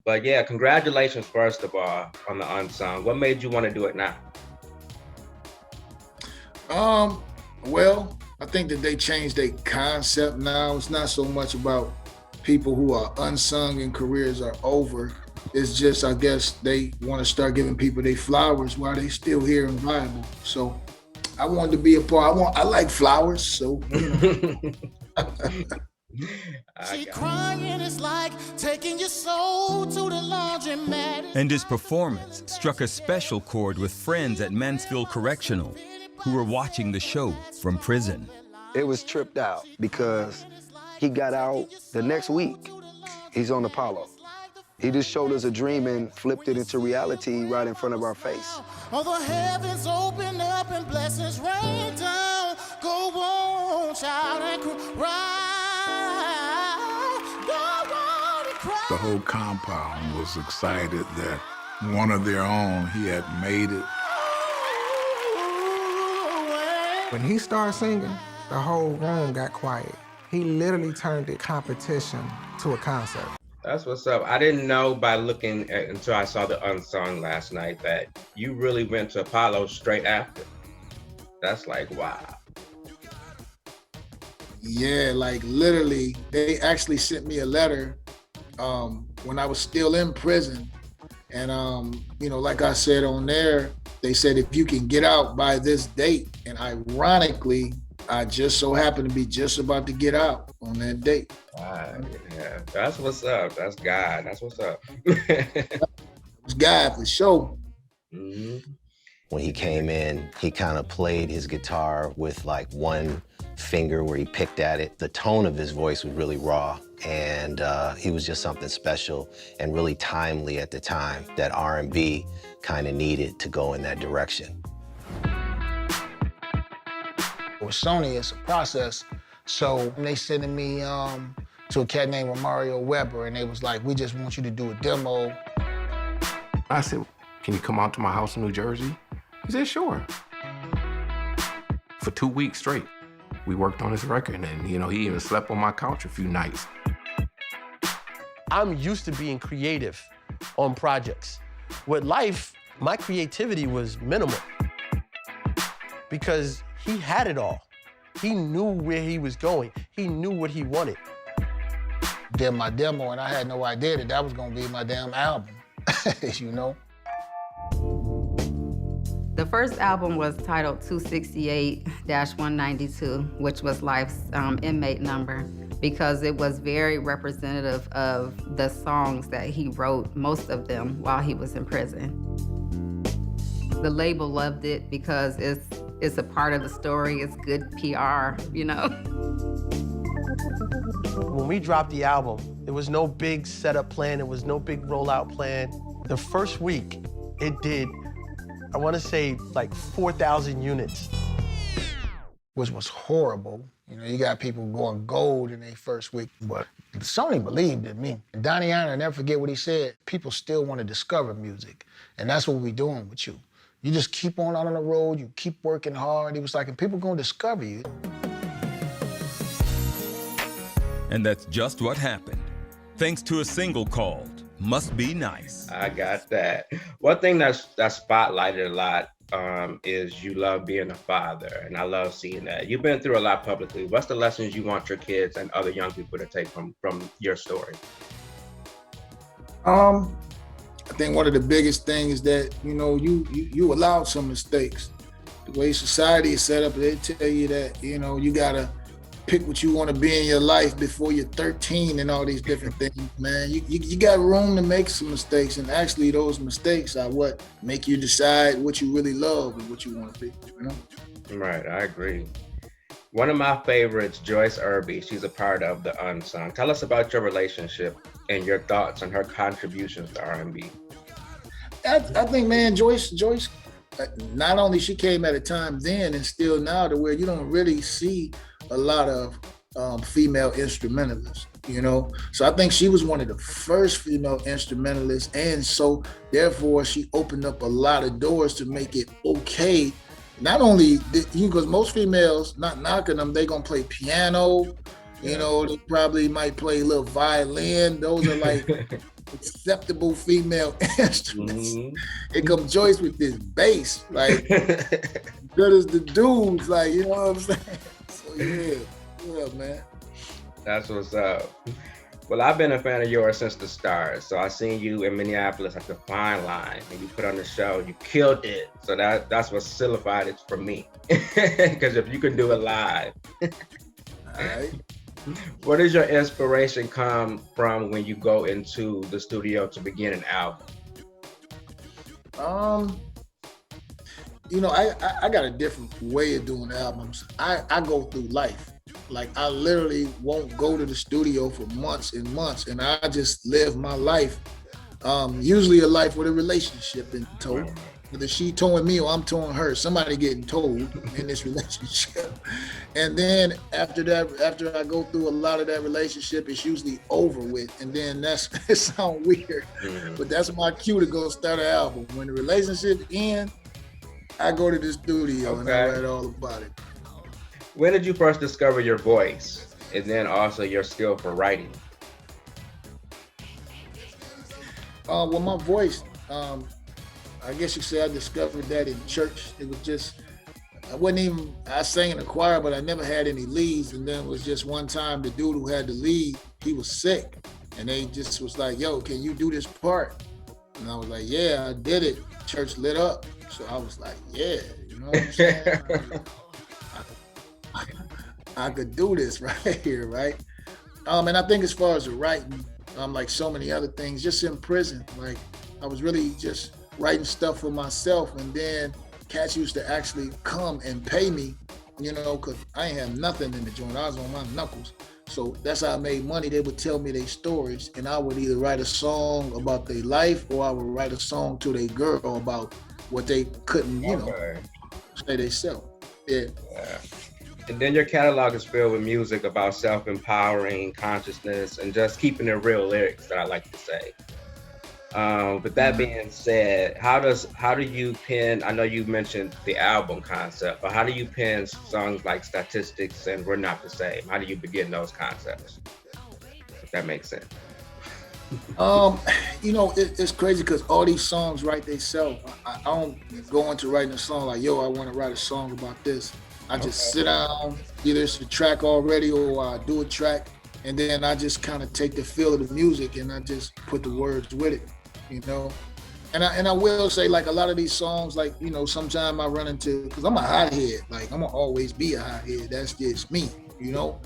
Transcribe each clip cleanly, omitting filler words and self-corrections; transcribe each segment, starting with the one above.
But yeah, congratulations first of all on the Unsung. What made you want to do it now? Well, I think that they changed their concept now. It's not so much about people who are unsung and careers are over. It's just, I guess, they want to start giving people their flowers while they still here and viable. So I wanted to be a part. I like flowers, so She crying is like taking your soul to the laundromat. And his performance struck a special chord with friends at Mansfield Correctional who were watching the show from prison. It was tripped out because he got out the next week. He's on Apollo. He just showed us a dream and flipped it into reality right in front of our face. All the heavens open up and blessings rain down. Go on, child, and cry. The whole compound was excited that one of their own, he had made it. When he started singing, the whole room got quiet. He literally turned the competition to a concert. That's what's up. I didn't know by looking at, until I saw the Unsung last night that you really went to Apollo straight after. That's like, wow. Yeah, like literally, they actually sent me a letter when I was still in prison. And, like I said on there, they said, if you can get out by this date, and ironically, I just so happened to be just about to get out on that date. Yeah, that's what's up. That's God. That's what's up. It's God for sure. Mm-hmm. When he came in, he kind of played his guitar with like one finger where he picked at it. The tone of his voice was really raw, and he was just something special and really timely at the time that R&B kind of needed to go in that direction. With Sony, it's a process. So they sending me to a cat named Mario Weber, and they was like, we just want you to do a demo. I said, can you come out to my house in New Jersey? He said, sure. For 2 weeks straight, we worked on his record, and he even slept on my couch a few nights. I'm used to being creative on projects. With Lyfe, my creativity was minimal because he had it all. He knew where he was going. He knew what he wanted. Did my demo, and I had no idea that was gonna be my damn album, you know? The first album was titled 268-192, which was Lyfe's inmate number, because it was very representative of the songs that he wrote, most of them, while he was in prison. The label loved it because it's a part of the story, it's good PR, When we dropped the album, there was no big setup plan, there was no big rollout plan. The first week, it did, I want to say, like 4,000 units. Which was horrible. You got people going gold in their first week, but Sony believed in me. And Donnie Iron, I'll never forget what he said, people still want to discover music, and that's what we're doing with you. You just keep on out on the road, you keep working hard. He was like, and people gonna discover you. And that's just what happened, thanks to a single called Must Be Nice. I got that. One thing that's spotlighted a lot is you love being a father, and I love seeing that. You've been through a lot publicly. What's the lessons you want your kids and other young people to take from your story? I think one of the biggest things is that, you allowed some mistakes. The way society is set up, they tell you that, you gotta pick what you want to be in your life before you're 13 and all these different things, man. You got room to make some mistakes, and actually those mistakes are what make you decide what you really love and what you want to be, Right, I agree. One of my favorites, Joyce Irby, she's a part of the Unsung. Tell us about your relationship and your thoughts on her contributions to R&B. I think, man, Joyce, not only she came at a time then and still now to where you don't really see a lot of female instrumentalists, So I think she was one of the first female instrumentalists, and so therefore she opened up a lot of doors to make it okay. Not only, because most females, not knocking them, they gonna play piano, they probably might play a little violin. Those are like acceptable female instruments. It comes Joyce with this bass, like good as the dudes, like, you know what I'm saying? So yeah, man. That's what's up. Well, I've been a fan of yours since the start. So I seen you in Minneapolis at the Fine Line, and you put on the show. You killed it. So that's what solidified it for me. Because if you can do it live. All right. Where does your inspiration come from when you go into the studio to begin an album? You know, I got a different way of doing albums. I go through life. Like, I literally won't go to the studio for months and months, and I just live my life. Usually a life with a relationship in tow. Whether she towing me or I'm towing her, somebody getting towed in this relationship. And then after I go through a lot of that relationship, it's usually over with. And then it sounds weird, but that's my cue to go start an album. When the relationship ends, I go to the studio and I write all about it. When did you first discover your voice, and then also your skill for writing? Well, my voice, I guess you could say I discovered that in church. It was just, I sang in the choir, but I never had any leads. And then it was just one time the dude who had the lead, he was sick. And they just was like, yo, can you do this part? And I was like, yeah, I did it. Church lit up. So I was like, yeah, you know what I'm saying? I could do this right here, right? And I think as far as the writing, like so many other things, just in prison, like I was really just writing stuff for myself, and then cats used to actually come and pay me, you know, because I ain't have nothing in the joint. I was on my knuckles. So that's how I made money. They would tell me their stories, and I would either write a song about their life, or I would write a song to their girl about what they couldn't, you know, say they self. Yeah. And then your catalog is filled with music about self-empowering, consciousness, and just keeping it real lyrics that I like to say. With that being said, how do you pen, I know you mentioned the album concept, but how do you pen songs like Statistics and We're Not the Same? How do you begin those concepts? If that makes sense. You know, it's crazy because all these songs write themselves. I don't go into writing a song like, yo, I want to write a song about this. I just sit down, either it's a track already or I do a track, and then I just kind of take the feel of the music and I just put the words with it, you know? And I will say, like, a lot of these songs, like, you know, sometimes I run into, because I'm a hothead, like, I'm gonna always be a hothead, that's just me, you know?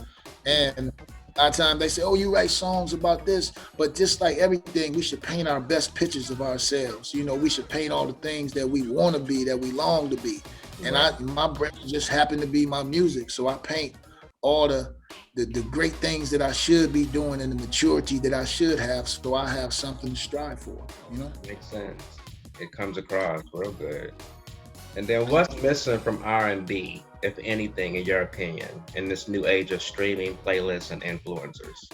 And a lot of times they say, oh, you write songs about this, but just like everything, we should paint our best pictures of ourselves. You know, we should paint all the things that we want to be, that we long to be. And my brain just happened to be my music. So I paint all the great things that I should be doing and the maturity that I should have, so I have something to strive for, you know? Makes sense. It comes across real good. And then what's missing from R&B, if anything, in your opinion, in this new age of streaming, playlists, and influencers?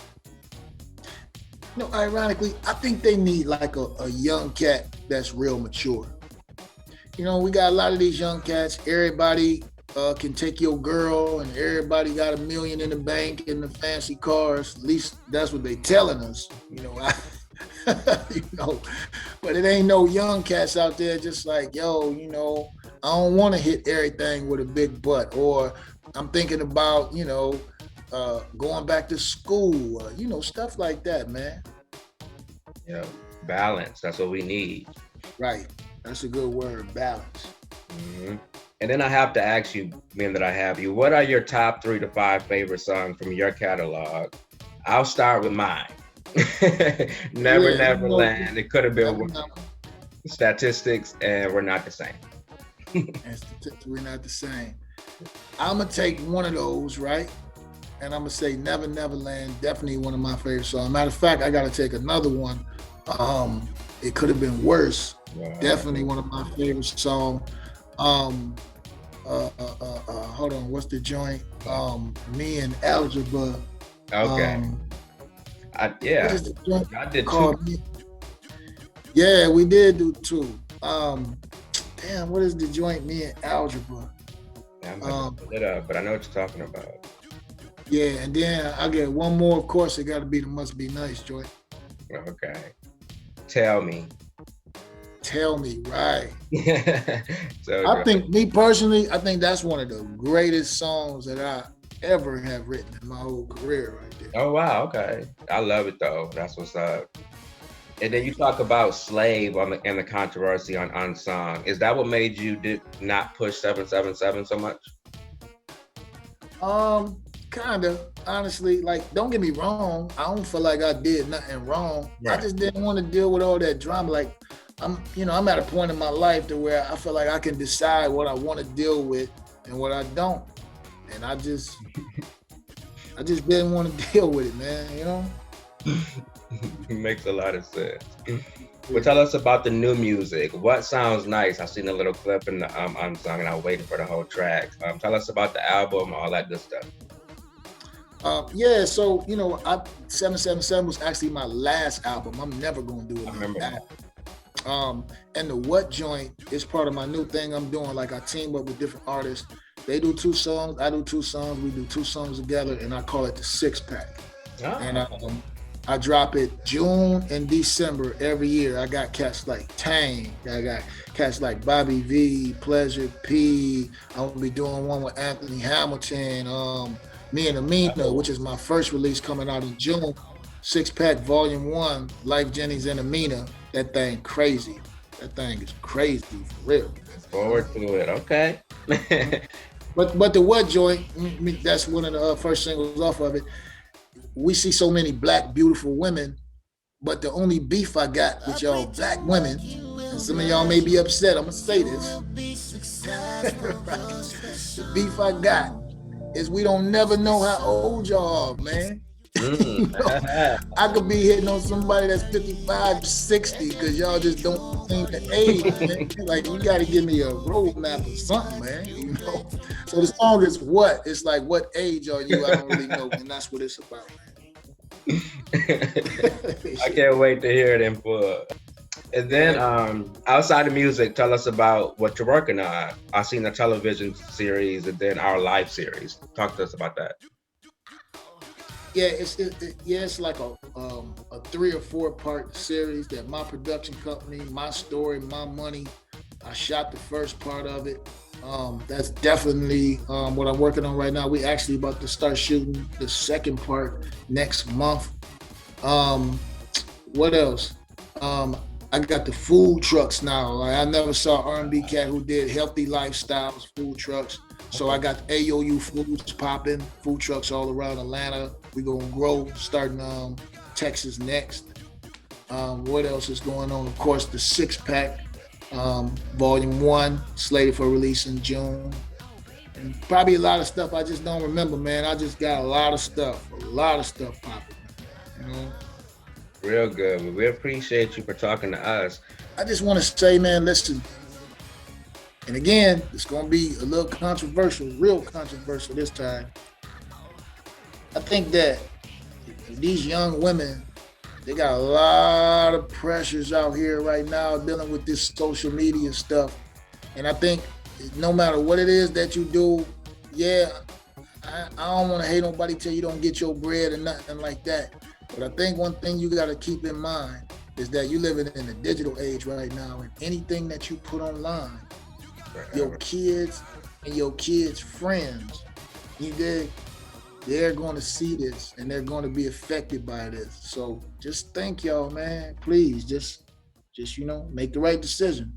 You know, ironically, I think they need like a young cat that's real mature. You know, we got a lot of these young cats. Everybody can take your girl, and everybody got $1 million in the bank and the fancy cars. At least that's what they telling us. You know, you know, but it ain't no young cats out there just like, yo, you know, I don't want to hit everything with a big butt, or I'm thinking about, you know, going back to school, you know, stuff like that, man. Yeah, balance. That's what we need. Right. That's a good word, balance. Mm-hmm. And then I have to ask you, being that I have you, what are your top 3 to 5 favorite songs from your catalog? I'll start with mine. Never Land. It could have been Statistics and We're Not the Same. We're Not the Same. I'm gonna take one of those, right? And I'm gonna say Never Land, definitely one of my favorite songs. Matter of fact, I gotta take another one. It Could Have Been Worse. Wow. Definitely one of my favorite songs. Hold on, what's the joint? Me and Algebra. Okay. Yeah. What is the joint I did called? too. Yeah, we did do 2. Damn, what is the joint? Me and Algebra. Yeah, I'm about to pull it up, but I know what you're talking about. Yeah, and then I get one more. Of course, it got to be the Must Be Nice joint. Okay. Tell Me. Tell Me, right. So I think, me personally, I think that's one of the greatest songs that I ever have written in my whole career right there. Oh, wow, okay. I love it, though. That's what's up. And then you talk about Slave and the controversy on Unsung. Is that what made you did not push 777 so much? Kinda, honestly. Like, don't get me wrong, I don't feel like I did nothing wrong. Right. I just didn't want to deal with all that drama. Like, I'm at a point in my life to where I feel like I can decide what I want to deal with and what I don't. And I just didn't want to deal with it, man, you know? Makes a lot of sense. Well, tell us about the new music. What sounds nice? I seen a little clip in the Unsung, and I was waiting for the whole track. Tell us about the album, all that good stuff. Yeah, so 777 was actually my last album. I'm never gonna do it. I remember that. And the What joint is part of my new thing I'm doing. Like, I team up with different artists. They do 2 songs, I do 2 songs, we do 2 songs together, and I call it the 6-pack. Oh. And I drop it June and December every year. I got cats like Tang, I got cats like Bobby V, Pleasure P. I'm gonna be doing one with Anthony Hamilton, me and Amina, which is my first release coming out in June. 6-pack Volume 1, Lyfe Jennings and Amina. That thing crazy. That thing is crazy for real. Forward to it, okay. But the What joint, that's one of the first singles off of it. We see so many black, beautiful women, but the only beef I got with y'all black women, and some of y'all may be upset, I'm gonna say this. The beef I got is we don't never know how old y'all are, man. I could be hitting on somebody that's 55, 60, because y'all just don't seem to age, man. Like, you gotta give me a roadmap or something, man, So the song is What? It's like, what age are you? I don't really know, and that's what it's about, man. I can't wait to hear it in full. And then outside of music, tell us about what you're working on. I've seen the television series and then our live series. Talk to us about that. Yeah, it's like a 3 or 4 part series that my production company, My Story, My Money. I shot the first part of it. That's definitely what I'm working on right now. We actually about to start shooting the second part next month. What else? I got the food trucks now. Like, I never saw R&B cat who did healthy lifestyles, food trucks. So I got AOU foods popping, food trucks all around Atlanta. We gonna grow, starting Texas next. What else is going on? Of course, the 6-pack, Volume 1, slated for release in June. And probably a lot of stuff I just don't remember, man. I just got a lot of stuff popping, you know? Real good. We appreciate you for talking to us. I just want to say, man, listen. And again, it's going to be a little controversial, real controversial this time. I think that these young women, they got a lot of pressures out here right now dealing with this social media stuff. And I think no matter what it is that you do, yeah, I don't want to hate nobody till you don't get your bread or nothing like that. But I think one thing you got to keep in mind is that you're living in a digital age right now, and anything that you put online, your kids and your kids' friends, you dig? They're going to see this and they're going to be affected by this. So just think, y'all, man, please just make the right decision.